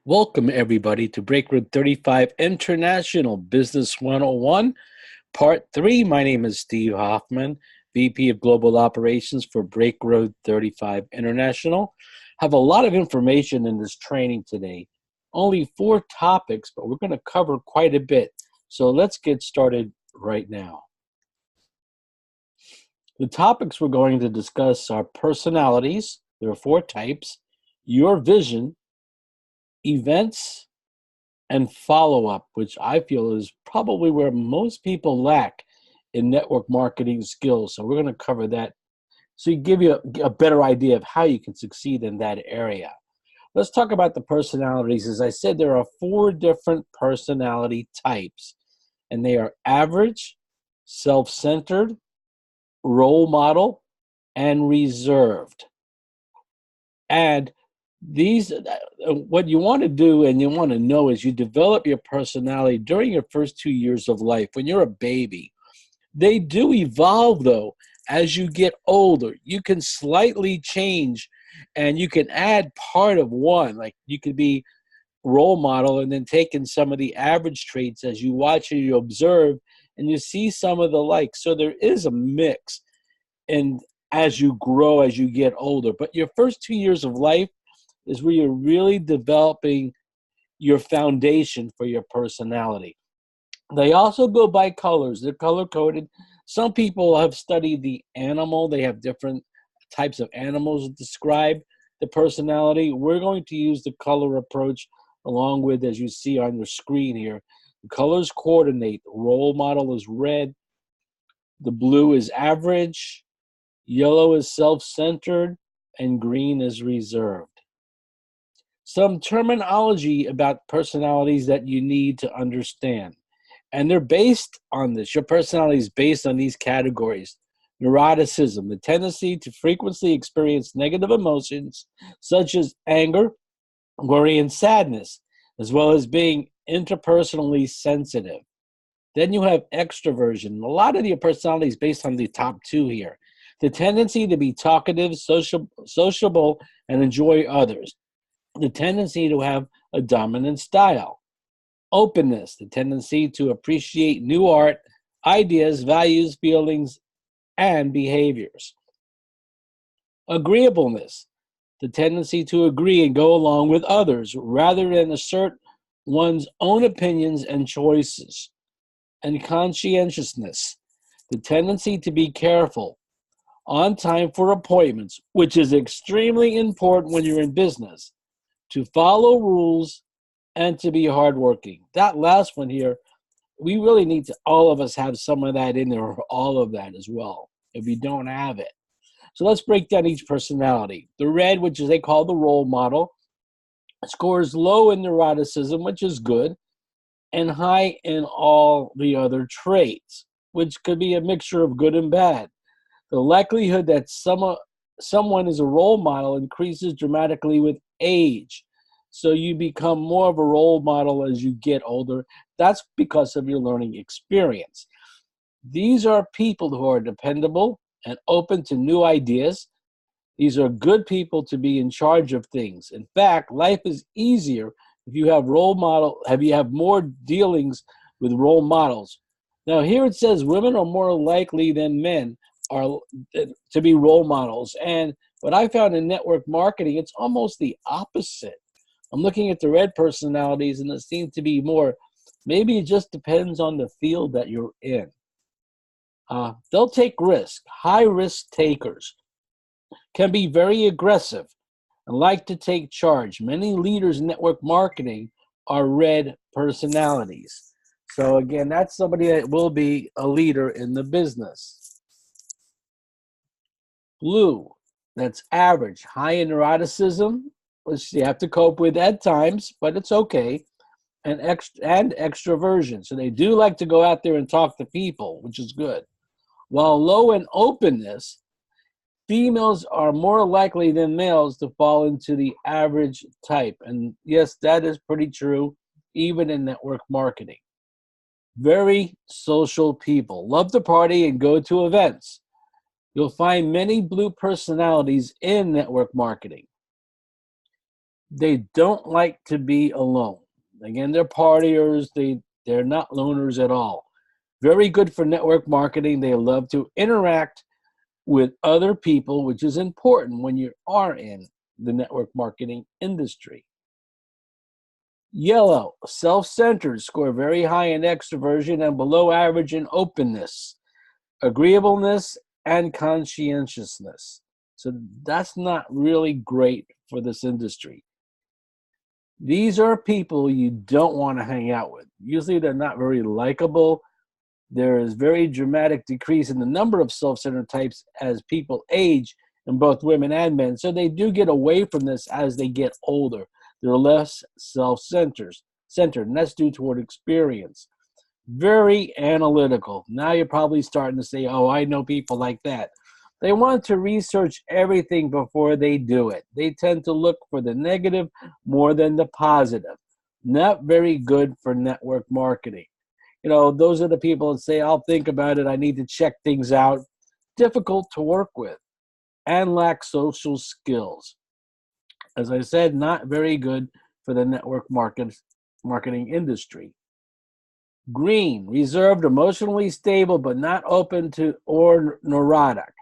Welcome, everybody, to Breakroad 35 International Business 101, Part 3. My name is Steve Hoffman, VP of Global Operations for Breakroad 35 International. Have a lot of information in this training today. Only 4 topics, but we're going to cover quite a bit. So let's get started right now. The topics we're going to discuss are personalities. There are 4 types, your vision, events, and follow-up, which I feel is probably where most people lack in network marketing skills. So we're going to cover that so you give you a better idea of how you can succeed in that area. Let's talk about the personalities. As I said, there are 4 different personality types, and they are average, self-centered, role model, and reserved. And these, what you want to do and you want to know is you develop your personality during your first 2 years of life when you're a baby. They do evolve, though, as you get older. You can slightly change and you can add part of one. Like you could be role model and then take in some of the average traits as you watch and you observe and you see some of the likes. So there is a mix and as you grow, as you get older. But your first 2 years of life is where you're really developing your foundation for your personality. They also go by colors. They're color-coded. Some people have studied the animal. They have different types of animals that describe the personality. We're going to use the color approach along with, as you see on your screen here, the colors coordinate. The role model is red. The blue is average. Yellow is self-centered. And green is reserved. Some terminology about personalities that you need to understand. And they're based on this. Your personality is based on these categories. Neuroticism, the tendency to frequently experience negative emotions such as anger, worry, and sadness, as well as being interpersonally sensitive. Then you have extroversion. A lot of your personality is based on the top 2 here. The tendency to be talkative, sociable, and enjoy others. The tendency to have a dominant style. Openness, the tendency to appreciate new art, ideas, values, feelings, and behaviors. Agreeableness, the tendency to agree and go along with others rather than assert one's own opinions and choices. And conscientiousness, the tendency to be careful, on time for appointments, which is extremely important when you're in business, to follow rules, and to be hardworking. That last one here, we really need to, all of us have some of that in there, or all of that as well, if you don't have it. So let's break down each personality. The red, which is they call the role model, scores low in neuroticism, which is good, and high in all the other traits, which could be a mixture of good and bad. The likelihood that someone is a role model increases dramatically with age. So you become more of a role model as you get older. That's because of your learning experience. These are people who are dependable and open to new ideas. These are good people to be in charge of things. In fact, life is easier if you have you have more dealings with role models. Now here it says women are more likely than men are to be role models. And what I found in network marketing, it's almost the opposite. I'm looking at the red personalities, and it seems to be more, maybe it just depends on the field that you're in. They'll take risk. High-risk takers can be very aggressive and like to take charge. Many leaders in network marketing are red personalities. So again, that's somebody that will be a leader in the business. Blue, that's average. High in neuroticism, which you have to cope with at times, but it's okay. And extroversion. So they do like to go out there and talk to people, which is good. While low in openness, females are more likely than males to fall into the average type. And yes, that is pretty true, even in network marketing. Very social people. Love to party and go to events. You'll find many blue personalities in network marketing. They don't like to be alone. Again, they're partiers. They're not loners at all. Very good for network marketing. They love to interact with other people, which is important when you are in the network marketing industry. Yellow, self-centered, score very high in extroversion and below average in openness, agreeableness, and conscientiousness. So that's not really great for this industry. These are people you don't want to hang out with. Usually they're not very likable. There is very dramatic decrease in the number of self-centered types as people age in both women and men. So they do get away from this as they get older. They're less self-centered, and that's due toward experience. Very analytical. Now you're probably starting to say, oh, I know people like that. They want to research everything before they do it. They tend to look for the negative more than the positive. Not very good for network marketing. You know, those are the people that say, I'll think about it. I need to check things out. Difficult to work with and lack social skills. As I said, not very good for the network marketing industry. Green, reserved, emotionally stable, but not open to or neurotic.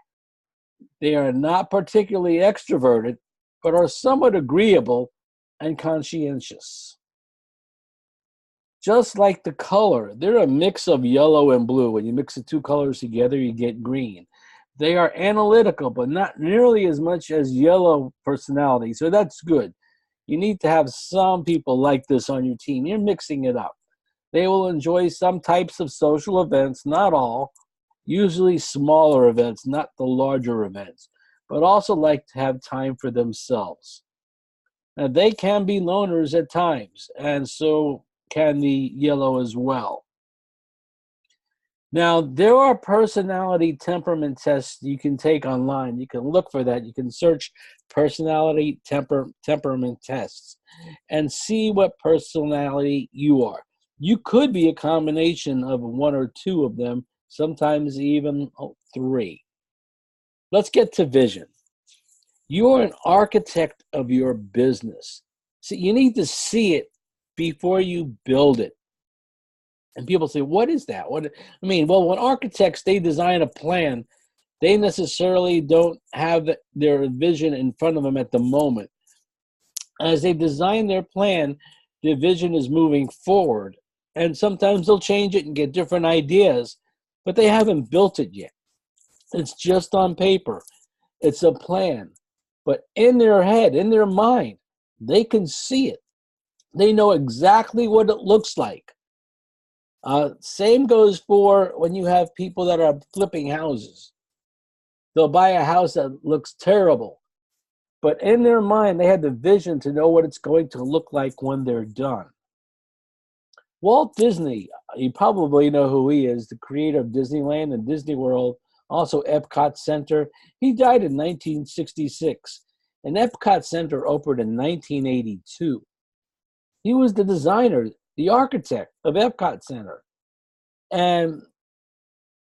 They are not particularly extroverted, but are somewhat agreeable and conscientious. Just like the color, they're a mix of yellow and blue. When you mix the two colors together, you get green. They are analytical, but not nearly as much as yellow personality. So that's good. You need to have some people like this on your team. You're mixing it up. They will enjoy some types of social events, not all, usually smaller events, not the larger events, but also like to have time for themselves. Now, they can be loners at times, and so can the yellow as well. Now, there are personality temperament tests you can take online. You can look for that. You can search personality temperament tests and see what personality you are. You could be a combination of one or two of them, sometimes even three. Let's get to vision. You're an architect of your business. So you need to see it before you build it. And people say, what is that? Well, when architects, they design a plan, they necessarily don't have their vision in front of them at the moment. As they design their plan, the vision is moving forward. And sometimes they'll change it and get different ideas, but they haven't built it yet. It's just on paper. It's a plan. But in their head, in their mind, they can see it. They know exactly what it looks like. Same goes for when you have people that are flipping houses. They'll buy a house that looks terrible, but in their mind, they have the vision to know what it's going to look like when they're done. Walt Disney, you probably know who he is, the creator of Disneyland and Disney World, also Epcot Center. He died in 1966, and Epcot Center opened in 1982. He was the designer, the architect of Epcot Center. And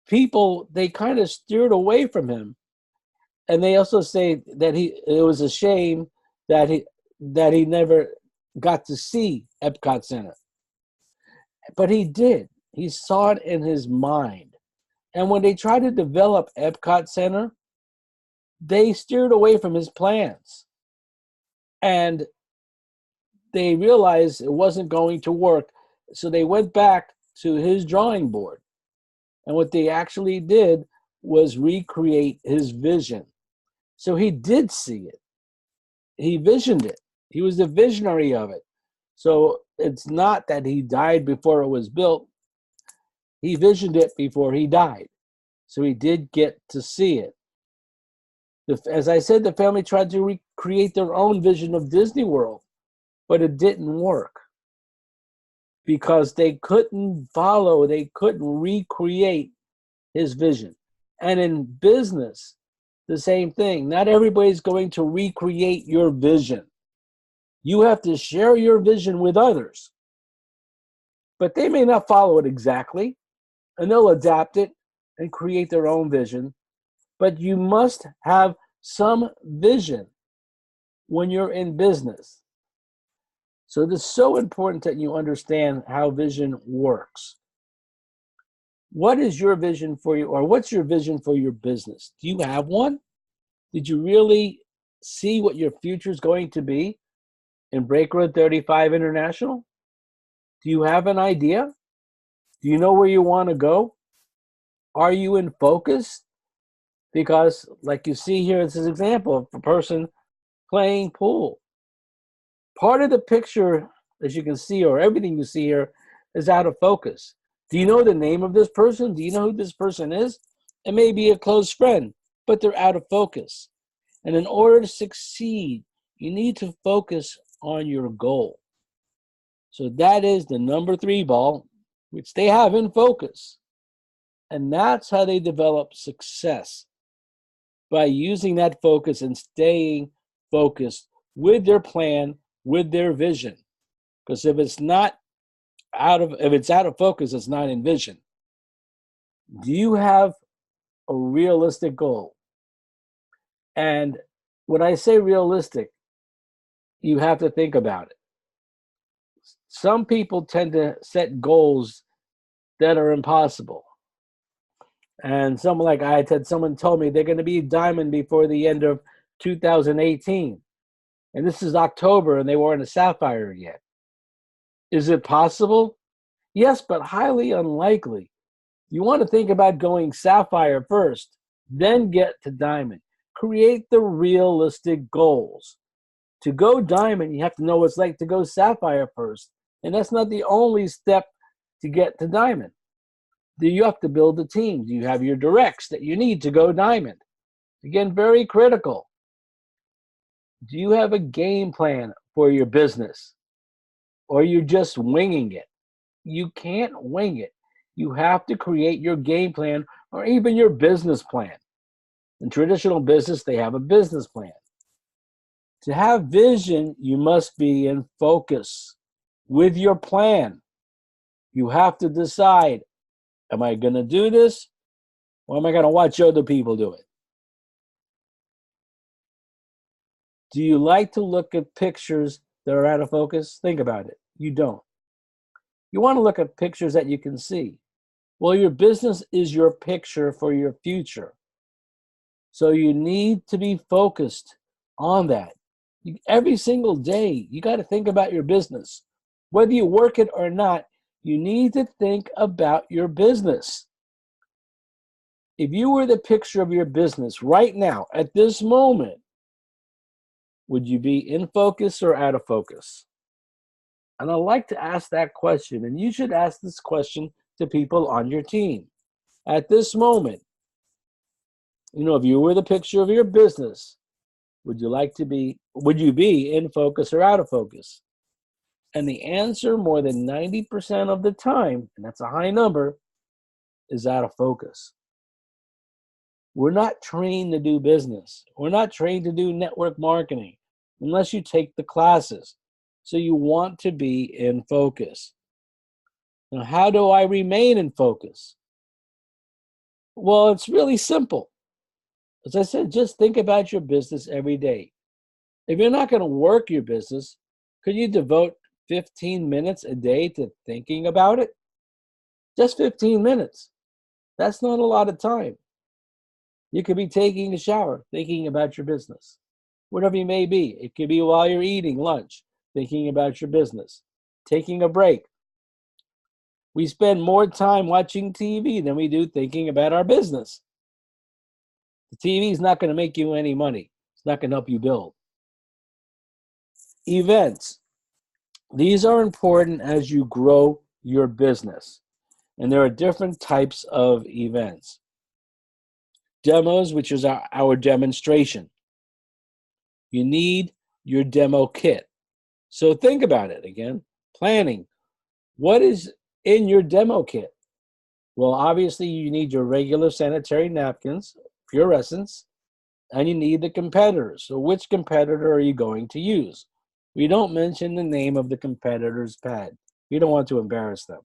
people, they kind of steered away from him. And they also say that it was a shame that he never got to see Epcot Center. But he did. He saw it in his mind. And when they tried to develop Epcot Center, they steered away from his plans. And they realized it wasn't going to work. So they went back to his drawing board. And what they actually did was recreate his vision. So he did see it. He visioned it. He was the visionary of it. So it's not that he died before it was built. He visioned it before he died. So he did get to see it. As I said, the family tried to recreate their own vision of Disney World, but it didn't work because they couldn't recreate his vision. And in business, the same thing. Not everybody's going to recreate your vision. You have to share your vision with others. But they may not follow it exactly, and they'll adapt it and create their own vision. But you must have some vision when you're in business. So it is so important that you understand how vision works. What is your vision for you, or what's your vision for your business? Do you have one? Did you really see what your future is going to be in Break Road 35 International? Do you have an idea? Do you know where you want to go? Are you in focus? Because, like you see here, it's an example of a person playing pool. Part of the picture, as you can see, or everything you see here, is out of focus. Do you know the name of this person? Do you know who this person is? It may be a close friend, but they're out of focus. And in order to succeed, you need to focus on your goal. So that is the number 3 ball, which they have in focus. And that's how they develop success, by using that focus and staying focused with their plan, with their vision. Because if it's out of focus, it's not in vision. Do you have a realistic goal? And when I say realistic, you have to think about it. Some people tend to set goals that are impossible. And someone told me they're going to be diamond before the end of 2018. And this is October and they weren't a sapphire yet. Is it possible? Yes, but highly unlikely. You want to think about going sapphire first, then get to diamond. Create the realistic goals. To go diamond, you have to know what it's like to go sapphire first. And that's not the only step to get to diamond. You have to build a team. Do you have your directs that you need to go diamond? Again, very critical. Do you have a game plan for your business? Or you're just winging it? You can't wing it. You have to create your game plan or even your business plan. In traditional business, they have a business plan. To have vision, you must be in focus with your plan. You have to decide, am I going to do this, or am I going to watch other people do it? Do you like to look at pictures that are out of focus? Think about it. You don't. You want to look at pictures that you can see. Well, your business is your picture for your future. So you need to be focused on that. Every single day, you got to think about your business. Whether you work it or not, you need to think about your business. If you were the picture of your business right now, at this moment, would you be in focus or out of focus? And I like to ask that question, and you should ask this question to people on your team. At this moment, if you were the picture of your business, would you be in focus or out of focus? And the answer, more than 90% of the time, and that's a high number, is out of focus. We're not trained to do business. We're not trained to do network marketing unless you take the classes. So you want to be in focus. Now, how do I remain in focus? Well, it's really simple. As I said, just think about your business every day. If you're not going to work your business, could you devote 15 minutes a day to thinking about it? Just 15 minutes. That's not a lot of time. You could be taking a shower, thinking about your business. Whatever you may be. It could be while you're eating lunch, thinking about your business. Taking a break. We spend more time watching TV than we do thinking about our business. The TV is not going to make you any money. It's not going to help you build. Events. These are important as you grow your business. And there are different types of events. Demos, which is our demonstration. You need your demo kit. So think about it again. Planning. What is in your demo kit? Well, obviously, you need your regular sanitary napkins, fluorescents, and you need the competitors. So which competitor are you going to use? We don't mention the name of the competitor's pad. You don't want to embarrass them.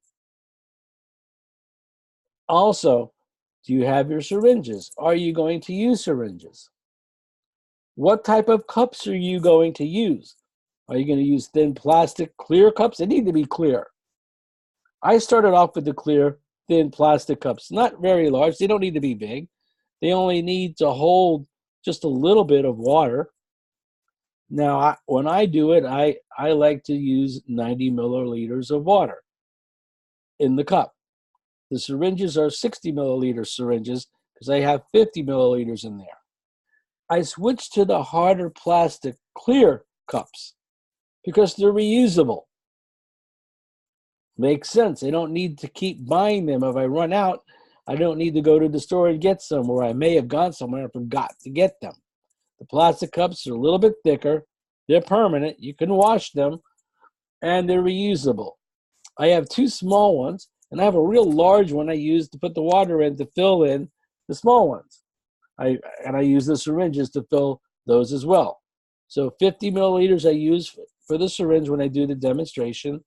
Also, do you have your syringes? Are you going to use syringes? What type of cups are you going to use? Are you going to use thin plastic clear cups? They need to be clear. I started off with the clear, thin plastic cups, not very large. They don't need to be big. They only need to hold just a little bit of water. Now, when I do it, I like to use 90 milliliters of water in the cup. The syringes are 60 milliliter syringes because I have 50 milliliters in there. I switched to the harder plastic clear cups because they're reusable. Makes sense. They don't need to keep buying them. If I run out, I don't need to go to the store and get some, or I may have gone somewhere and forgot to get them. The plastic cups are a little bit thicker. They're permanent. You can wash them, and they're reusable. I have two small ones, and I have a real large one I use to put the water in to fill in the small ones. I use the syringes to fill those as well. So 50 milliliters I use for the syringe when I do the demonstration,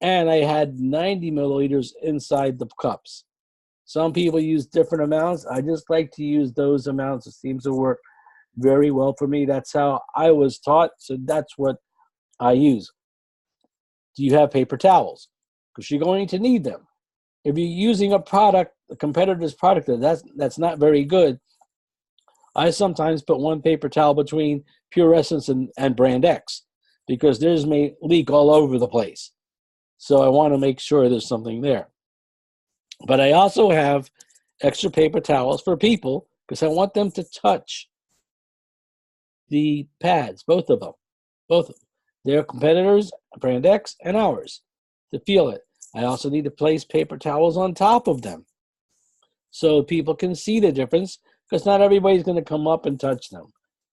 and I had 90 milliliters inside the cups. Some people use different amounts. I just like to use those amounts. It seems to work very well for me. That's how I was taught, so that's what I use. Do you have paper towels? Because you're going to need them. If you're using a product, a competitor's product that's not very good, I sometimes put one paper towel between Pure Essence and Brand X because theirs may leak all over the place. So I want to make sure there's something there. But I also have extra paper towels for people because I want them to touch the pads, both of them. Their competitors, Brand X and ours, to feel it. I also need to place paper towels on top of them so people can see the difference because not everybody's going to come up and touch them.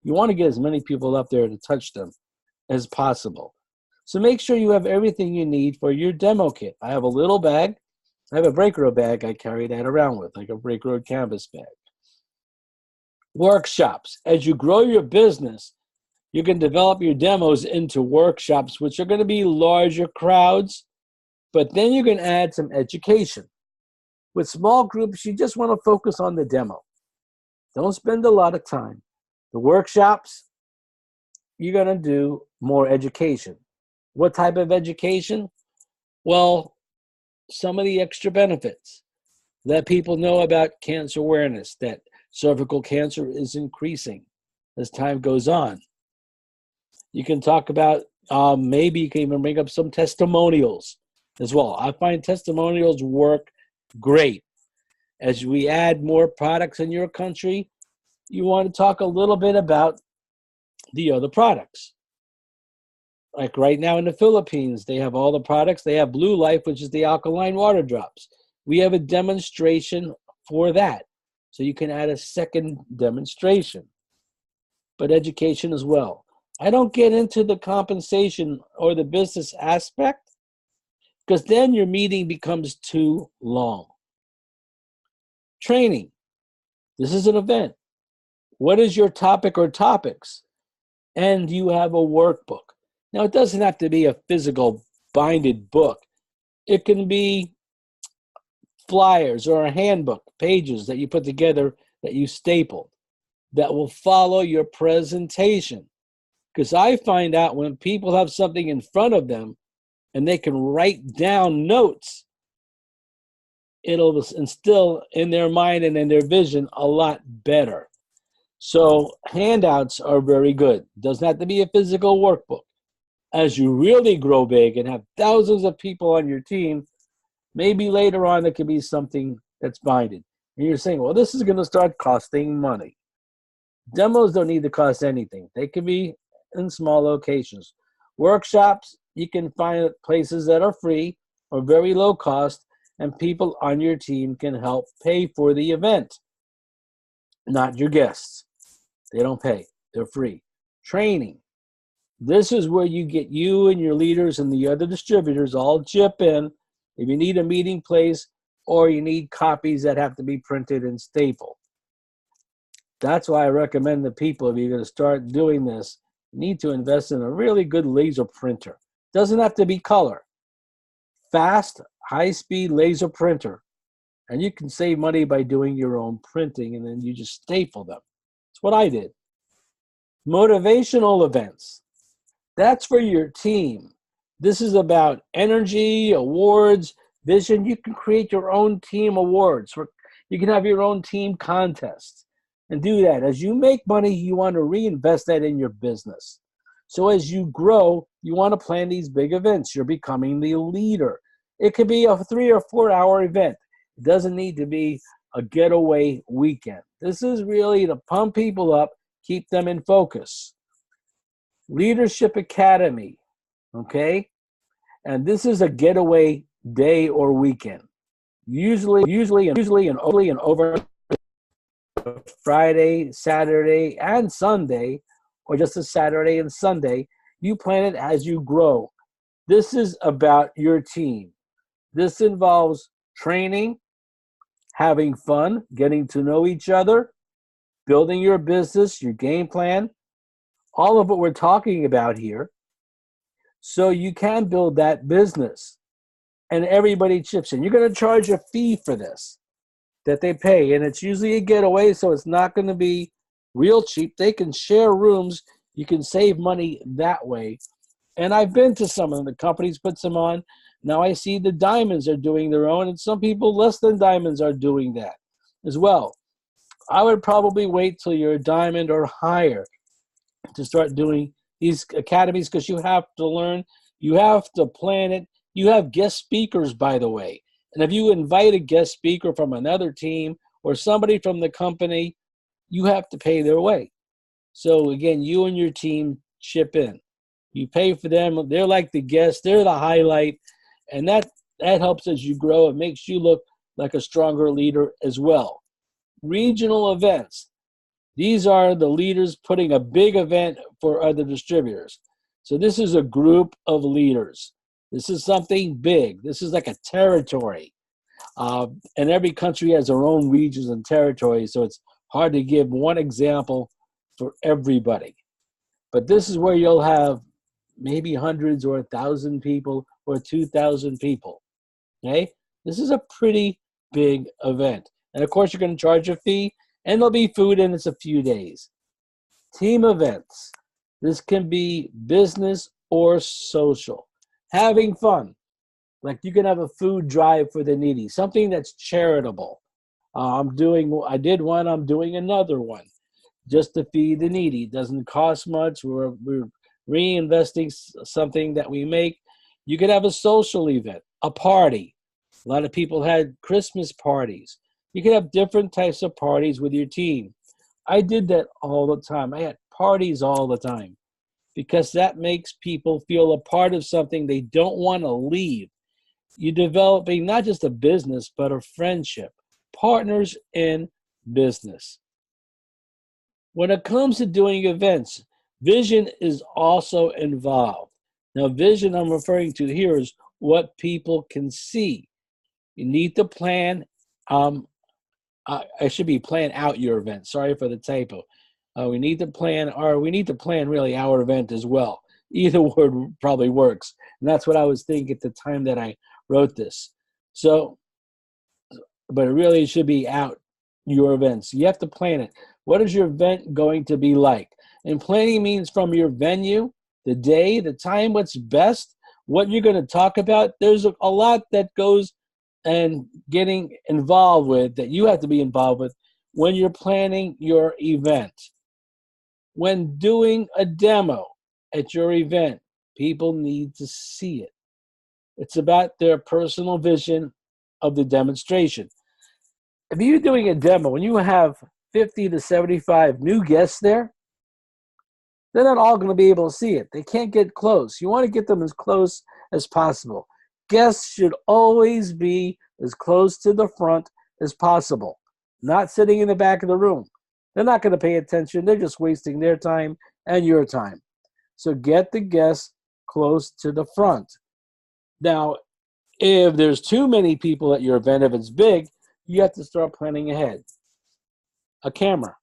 You want to get as many people up there to touch them as possible. So make sure you have everything you need for your demo kit. I have a little bag. I have a Break Road bag I carry that around with, like a Break Road canvas bag. Workshops. As you grow your business, you can develop your demos into workshops, which are going to be larger crowds, but then you can add some education. With small groups, you just want to focus on the demo. Don't spend a lot of time. The workshops, you're going to do more education. What type of education? Well, some of the extra benefits. Let people know about cancer awareness, that cervical cancer is increasing as time goes on. You can talk about, maybe you can even bring up some testimonials as well. I find testimonials work great. As we add more products in your country, you want to talk a little bit about the other products. Like right now in the Philippines, they have all the products. They have Blue Life, which is the alkaline water drops. We have a demonstration for that. So you can add a second demonstration. But education as well. I don't get into the compensation or the business aspect because then your meeting becomes too long. Training. This is an event. What is your topic or topics? And you have a workbook. Now, it doesn't have to be a physical binded book. It can be flyers or a handbook, pages that you put together that you stapled that will follow your presentation. Because I find out when people have something in front of them and they can write down notes, it'll instill in their mind and in their vision a lot better. So handouts are very good. Doesn't have to be a physical workbook. As you really grow big and have thousands of people on your team, maybe later on it could be something that's binded. And you're saying, well, this is going to start costing money. Demos don't need to cost anything. They can be in small locations. Workshops, you can find places that are free or very low cost, and people on your team can help pay for the event. Not your guests. They don't pay. They're free. Training. This is where you get you and your leaders and the other distributors all chip in. If you need a meeting place or you need copies that have to be printed and stapled. That's why I recommend the people, if you're going to start doing this, you need to invest in a really good laser printer. Doesn't have to be color. Fast, high-speed laser printer. And you can save money by doing your own printing, and then you just staple them. That's what I did. Motivational events. That's for your team. This is about energy, awards, vision. You can create your own team awards. You can have your own team contests and do that. As you make money, you want to reinvest that in your business. So as you grow, you want to plan these big events. You're becoming the leader. It could be a 3 or 4 hour event. It doesn't need to be a getaway weekend. This is really to pump people up, keep them in focus. Leadership Academy, okay? And this is a getaway day or weekend. Usually and over Friday, Saturday, and Sunday, or just a Saturday and Sunday. You plan it as you grow. This is about your team. This involves training, having fun, getting to know each other, building your business, your game plan, all of what we're talking about here. So you can build that business and everybody chips in. You're going to charge a fee for this that they pay, and it's usually a getaway, so it's not going to be real cheap. They can share rooms. You can save money that way. And I've been to some of them. The companies put them on. Now I see the Diamonds are doing their own, and some people less than Diamonds are doing that as well. I would probably wait till you're a Diamond or higher to start doing these academies, because you have to learn, you have to plan it. You have guest speakers, by the way. And if you invite a guest speaker from another team or somebody from the company, you have to pay their way. So again, you and your team chip in. You pay for them. They're like the guests. They're the highlight. And that helps as you grow. It makes you look like a stronger leader as well. Regional events. These are the leaders putting a big event for other distributors. So this is a group of leaders. This is something big. This is like a territory. And every country has their own regions and territories, so it's hard to give one example for everybody. But this is where you'll have maybe hundreds or 1,000 people or 2,000 people. Okay? This is a pretty big event. And of course, you're going to charge a fee, and there'll be food, and it's a few days. Team events. This can be business or social. Having fun. Like you can have a food drive for the needy, something that's charitable. I did one, I'm doing another one just to feed the needy. It doesn't cost much. We're reinvesting something that we make. You could have a social event, a party. A lot of people had Christmas parties. You could have different types of parties with your team. I did that all the time. I had parties all the time because that makes people feel a part of something they don't want to leave. You're developing not just a business, but a friendship, partners in business. When it comes to doing events, vision is also involved. Now, vision I'm referring to here is what people can see. You need to plan. I should be plan out your event. Sorry for the typo. We need to plan really our event as well. Either word probably works. And that's what I was thinking at the time that I wrote this. So, but it really should be out your events. You have to plan it. What is your event going to be like? And planning means from your venue, the day, the time, what's best, what you're going to talk about. There's a lot that goes and getting involved with that you have to be involved with when you're planning your event. When doing a demo at your event, people need to see it. It's about their personal vision of the demonstration. If you're doing a demo, when you have 50 to 75 new guests there, they're not all going to be able to see it. They can't get close. You want to get them as close as possible. Guests should always be as close to the front as possible, not sitting in the back of the room. They're not going to pay attention. They're just wasting their time and your time. So get the guests close to the front. Now, if there's too many people at your event, if it's big, you have to start planning ahead. A camera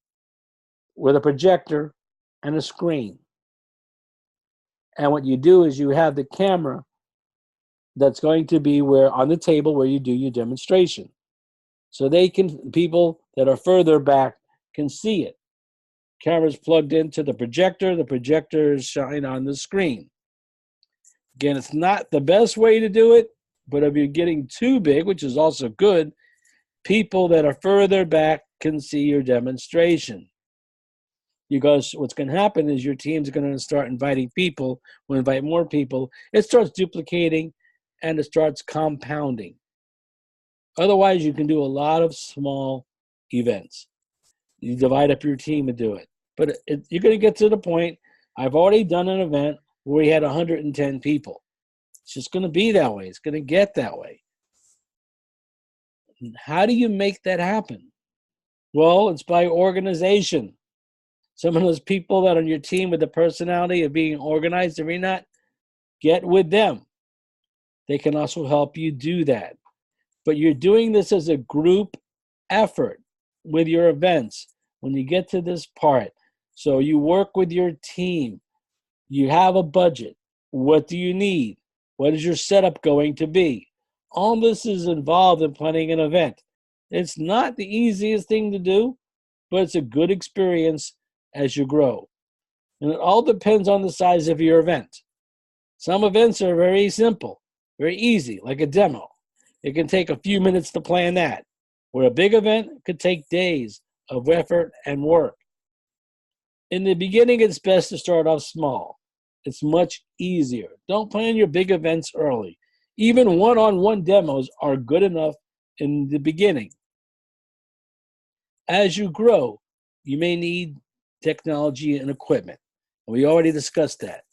with a projector and a screen. And what you do is you have the camera that's going to be where on the table where you do your demonstration. So people that are further back can see it. Camera's plugged into the projector is shine on the screen. Again, it's not the best way to do it, but if you're getting too big, which is also good, people that are further back can see your demonstration. Because what's going to happen is your team's going to start inviting people. We'll invite more people. It starts duplicating and it starts compounding. Otherwise, you can do a lot of small events. You divide up your team and do it. But you're going to get to the point, I've already done an event where we had 110 people. It's just going to be that way. It's going to get that way. How do you make that happen? Well, it's by organization. Some of those people that are on your team with the personality of being organized, if you're not, get with them. They can also help you do that. But you're doing this as a group effort with your events when you get to this part. So you work with your team. You have a budget. What do you need? What is your setup going to be? All this is involved in planning an event. It's not the easiest thing to do, but it's a good experience as you grow. And it all depends on the size of your event. Some events are very simple, very easy, like a demo. It can take a few minutes to plan that. Where a big event could take days of effort and work. In the beginning, it's best to start off small. It's much easier. Don't plan your big events early. Even one-on-one demos are good enough in the beginning. As you grow, you may need technology and equipment. We already discussed that.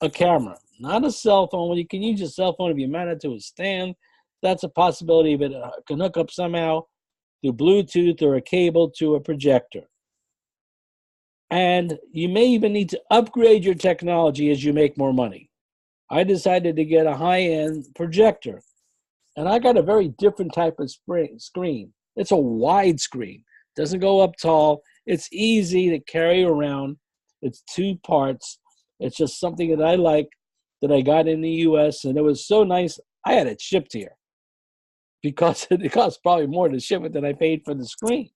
A camera, not a cell phone. Well, you can use your cell phone if you mount it to a stand. That's a possibility, but it can hook up somehow through Bluetooth or a cable to a projector. And you may even need to upgrade your technology as you make more money. I decided to get a high-end projector, and I got a very different type of screen. It's a wide screen. Doesn't go up tall. It's easy to carry around. It's 2 parts. It's just something that I like that I got in the U.S., and it was so nice. I had it shipped here because it cost probably more to ship it than I paid for the screen.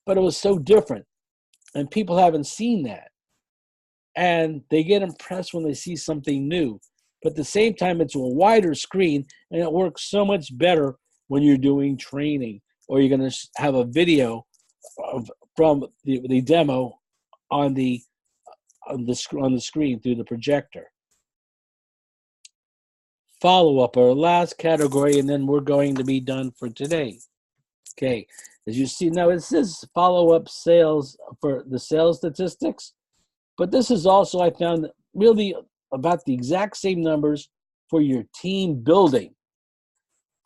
But it was so different, and people haven't seen that. And they get impressed when they see something new. But at the same time, it's a wider screen, and it works so much better when you're doing training or you're going to have a video from the demo on the screen through the projector. Follow-up, our last category, and then we're going to be done for today. Okay, as you see now, it says follow-up sales for the sales statistics, but this is also, I found, really about the exact same numbers for your team building.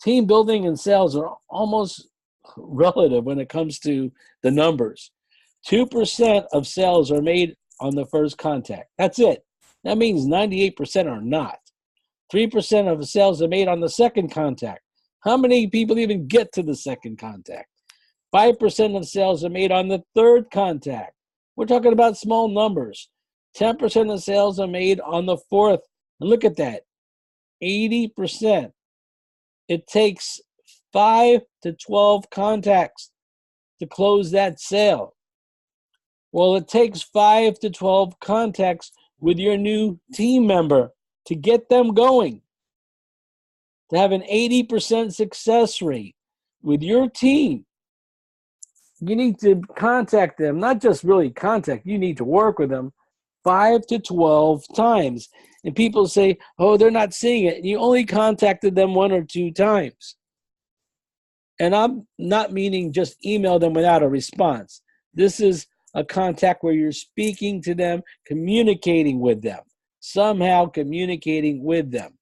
Team building and sales are almost relative when it comes to the numbers. 2% of sales are made on the first contact. That's it. That means 98% are not. 3% of the sales are made on the second contact. How many people even get to the second contact? 5% of sales are made on the third contact. We're talking about small numbers. 10% of sales are made on the fourth. And look at that, 80%. It takes 5 to 12 contacts to close that sale. Well, it takes 5 to 12 contacts with your new team member to get them going. To have an 80% success rate with your team, you need to contact them, not just really contact, you need to work with them 5 to 12 times. And people say, oh, they're not seeing it. And you only contacted them 1 or 2 times. And I'm not meaning just email them without a response. This is a contact where you're speaking to them, communicating with them, somehow communicating with them.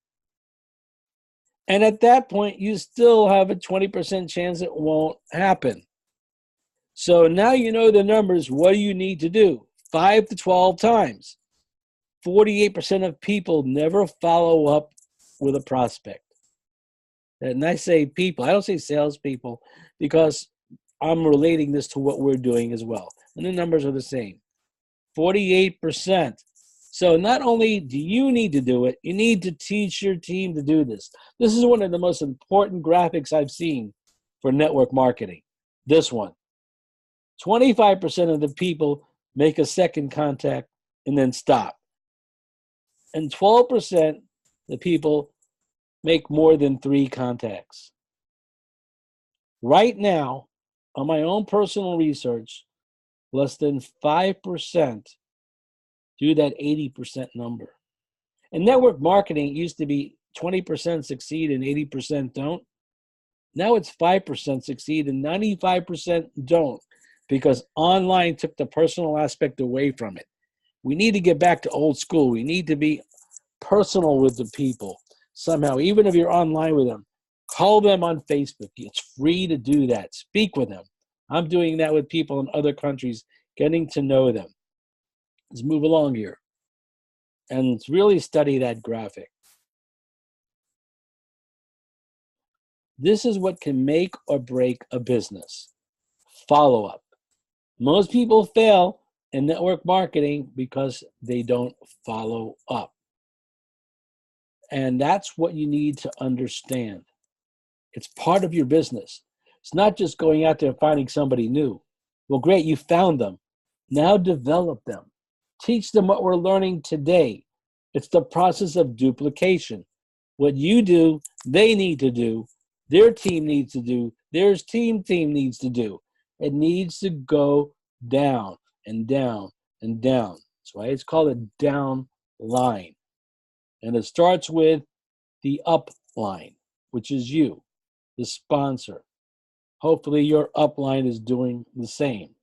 And at that point, you still have a 20% chance it won't happen. So now you know the numbers. What do you need to do? 5 to 12 times. 48% of people never follow up with a prospect. And I say people, I don't say salespeople, because I'm relating this to what we're doing as well. And the numbers are the same. 48%. So not only do you need to do it, you need to teach your team to do this. This is one of the most important graphics I've seen for network marketing. This one. 25% of the people make a second contact, and then stop. And 12% the people make more than 3 contacts. Right now, on my own personal research, less than 5% do that 80% number. In network marketing, it used to be 20% succeed and 80% don't. Now it's 5% succeed and 95% don't, because online took the personal aspect away from it. We need to get back to old school. We need to be personal with the people somehow, even if you're online with them. Call them on Facebook. It's free to do that. Speak with them. I'm doing that with people in other countries, getting to know them. Let's move along here and really study that graphic. This is what can make or break a business. Follow-up. Most people fail in network marketing because they don't follow up. And that's what you need to understand. It's part of your business. It's not just going out there and finding somebody new. Well, great, you found them. Now develop them. Teach them what we're learning today. It's the process of duplication. What you do, they need to do. Their team needs to do. Their team needs to do. It needs to go down and down and down. That's why it's called a down line. And it starts with the up line, which is you, the sponsor. Hopefully your upline is doing the same.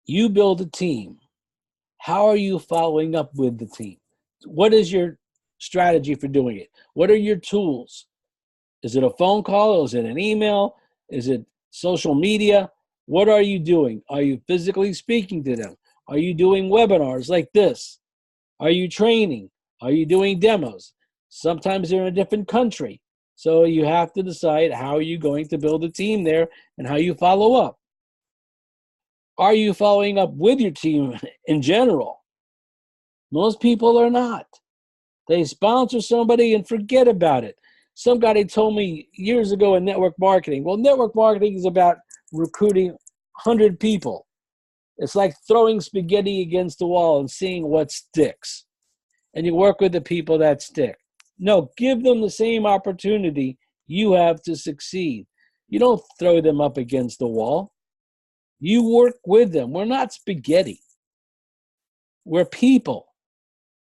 You build a team. How are you following up with the team? What is your strategy for doing it? What are your tools? Is it a phone call? Is it an email? Is it social media? What are you doing? Are you physically speaking to them? Are you doing webinars like this? Are you training? Are you doing demos? Sometimes they're in a different country. So you have to decide how you're going to build a team there and how you follow up. Are you following up with your team in general? Most people are not. They sponsor somebody and forget about it. Some guy told me years ago in network marketing, well, network marketing is about recruiting 100 people. It's like throwing spaghetti against the wall and seeing what sticks. And you work with the people that stick. No, give them the same opportunity you have to succeed. You don't throw them up against the wall. You work with them. We're not spaghetti. We're people.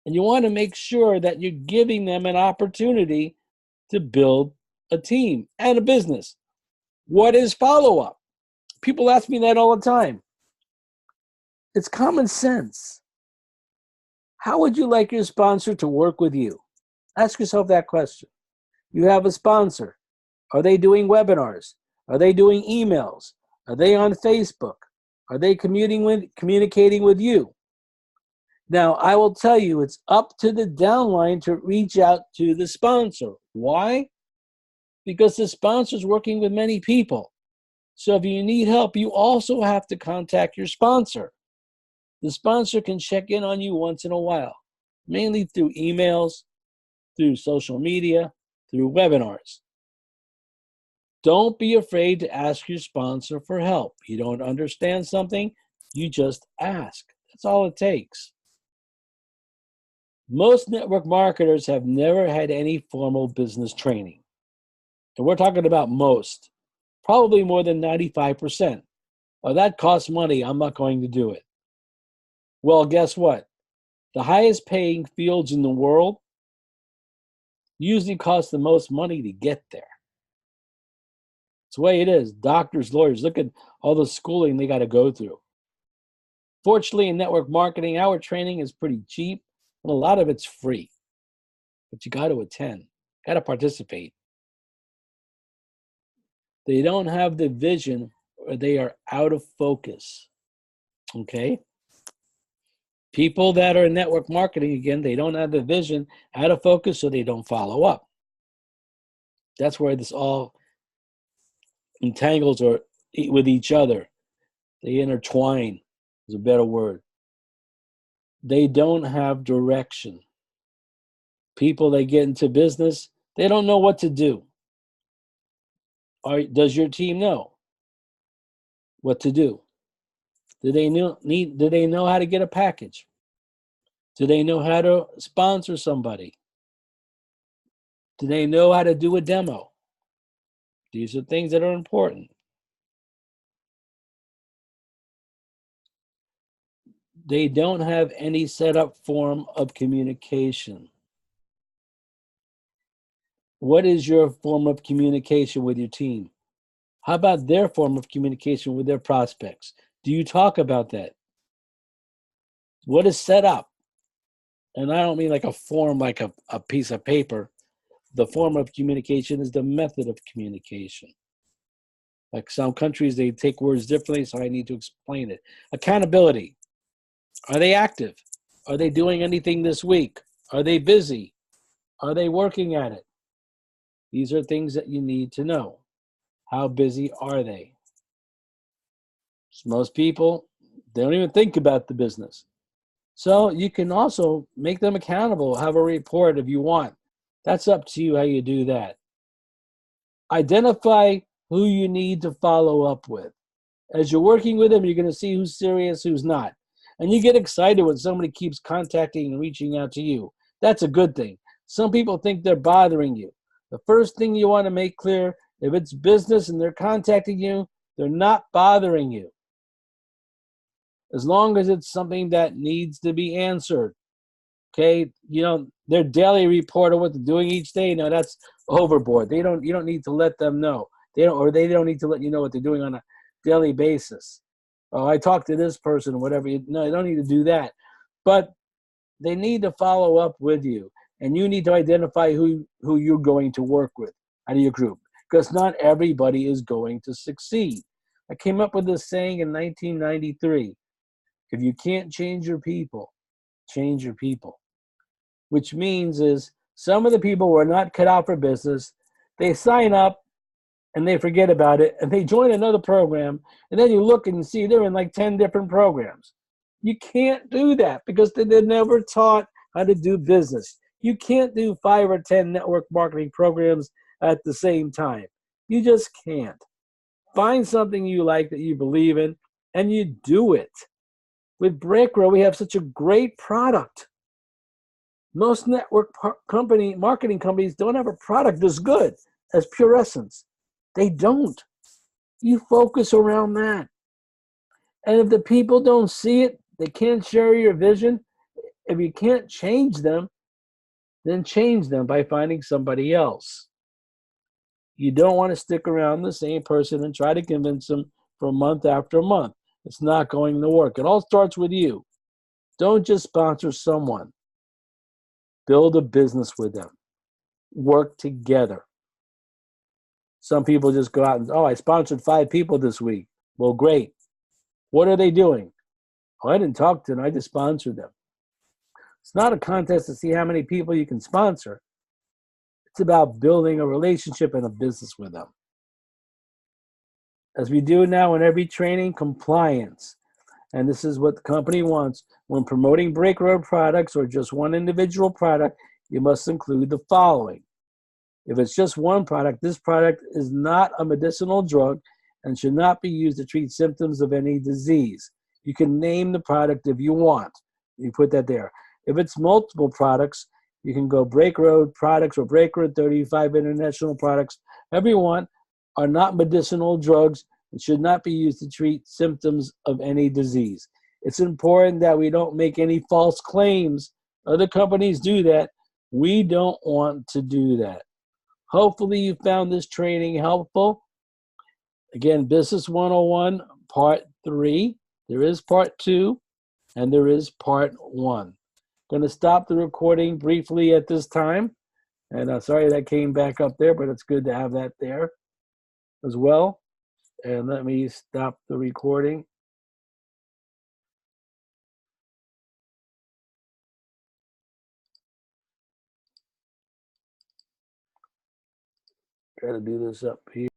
And you want to make sure that you're giving them an opportunity to build a team and a business. What is follow-up? People ask me that all the time. It's common sense. How would you like your sponsor to work with you? Ask yourself that question. You have a sponsor. Are they doing webinars? Are they doing emails? Are they on Facebook? Are they communicating with you? Now, I will tell you, it's up to the downline to reach out to the sponsor. Why? Because the sponsor is working with many people. So if you need help, you also have to contact your sponsor. The sponsor can check in on you once in a while, mainly through emails, through social media, through webinars. Don't be afraid to ask your sponsor for help. You don't understand something, you just ask. That's all it takes. Most network marketers have never had any formal business training. And we're talking about most, probably more than 95%. Oh, that costs money, I'm not going to do it. Well, guess what? The highest paying fields in the world usually cost the most money to get there. It's the way it is. Doctors, lawyers, look at all the schooling they got to go through. Fortunately, in network marketing, our training is pretty cheap, and a lot of it's free. But you got to attend, got to participate. They don't have the vision, or they are out of focus. Okay? People that are in network marketing, again, they don't have the vision, out of focus, so they don't follow up. That's where this all entangles or with each other. They intertwine is a better word. They don't have direction. People that get into business, they don't know what to do. Does your team know what to do? Do they do they know how to get a package? Do they know how to sponsor somebody? Do they know how to do a demo? These are things that are important. They don't have any set up form of communication. What is your form of communication with your team? How about their form of communication with their prospects? Do you talk about that? What is set up? And I don't mean like a form, like a piece of paper. The form of communication is the method of communication. Like some countries, they take words differently, so I need to explain it. Accountability. Are they active? Are they doing anything this week? Are they busy? Are they working at it? These are things that you need to know. How busy are they? So most people, they don't even think about the business. So you can also make them accountable, have a report if you want. That's up to you how you do that. Identify who you need to follow up with. As you're working with them, you're going to see who's serious, who's not. And you get excited when somebody keeps contacting and reaching out to you. That's a good thing. Some people think they're bothering you. The first thing you want to make clear, if it's business and they're contacting you, they're not bothering you. As long as it's something that needs to be answered. Okay, their daily report of what they're doing each day, no, that's overboard. You don't need to let them know. They don't need to let you know what they're doing on a daily basis. Oh, I talked to this person or whatever. No, you don't need to do that. But they need to follow up with you, and you need to identify who you're going to work with out of your group, because not everybody is going to succeed. I came up with this saying in 1993. If you can't change your people, change your people. Which means is some of the people who are not cut out for business, they sign up and they forget about it and they join another program, and then you look and see they're in like 10 different programs. You can't do that because they're never taught how to do business. You can't do 5 or 10 network marketing programs at the same time. You just can't. Find something you like that you believe in and you do it. With BreakRoad, we have such a great product. Most network marketing companies don't have a product as good as Pure Essence. They don't. You focus around that. And if the people don't see it, they can't share your vision. If you can't change them, then change them by finding somebody else. You don't want to stick around the same person and try to convince them for month after month. It's not going to work. It all starts with you. Don't just sponsor someone. Build a business with them. Work together. Some people just go out and, I sponsored 5 people this week. Well, great. What are they doing? Oh, I didn't talk to them. I just sponsored them. It's not a contest to see how many people you can sponsor. It's about building a relationship and a business with them. As we do now in every training, compliance. And this is what the company wants. When promoting BreakRoad products or just one individual product, you must include the following. If it's just one product, this product is not a medicinal drug and should not be used to treat symptoms of any disease. You can name the product if you want. You put that there. If it's multiple products, you can go BreakRoad products or BreakRoad 35 international products. Everyone are not medicinal drugs and should not be used to treat symptoms of any disease. It's important that we don't make any false claims. Other companies do that. We don't want to do that. Hopefully you found this training helpful. Again, Business 101, Part 3. There is Part 2, and there is Part 1. Going to stop the recording briefly at this time. And sorry that came back up there, but it's good to have that there as well. And let me stop the recording. Try to do this up here.